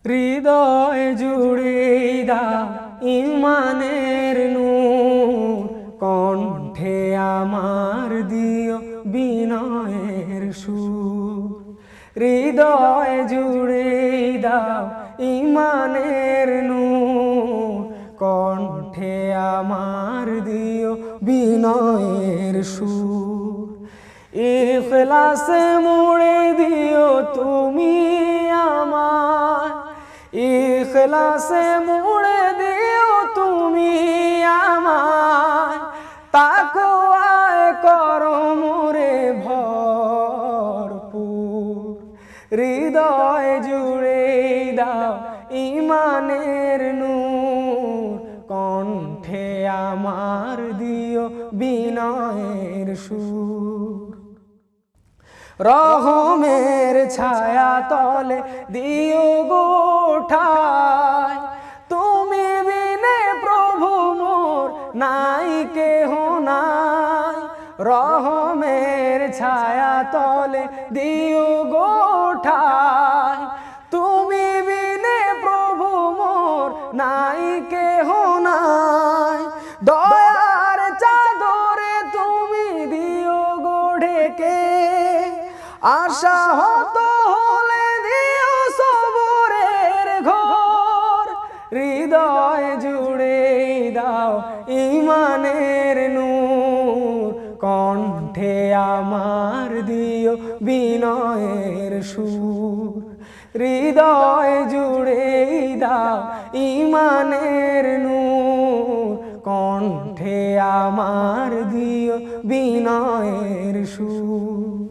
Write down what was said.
হৃদয় জুড়ে দাও ইমানের নূর, কণ্ঠে আমার দিও বিনয়ের সুর। হৃদয় জুড়ে দাও ইমানের নূর, কণ্ঠে আমার দিও বিনয়ের সুর। ইখলাসে মুড়ে দিও তুমি আমায়, ইখলাসে মুড়ে দিও তুমি আমায়, তাকওয়ায় করো মোরে ভরপুর। হৃদয় জুড়ে দাও ইমানের নূর, কণ্ঠে আমার দিও বিনয়ের সুর। রহমের ছায়া তলে দিও গোঠায়, তুমি বিনে প্রভু মোর নাই কেহ নাই। রহমের ছায়া তলে দিও গোঠায়, তুমি বিনে প্রভু মোর নাই কেহ নাই। দয়ার চাদরে তুমি দিও ঢেকে, আশা হত হলে দিও সবরের ঘর। হৃদয় জুড়ে দাও ইমানের নূর, কণ্ঠে আমার দিও বিনয়ের সুর। হৃদয় জুড়ে দাও ইমানের নূর, কণ্ঠে আমার দিও বিনয়ের সুর।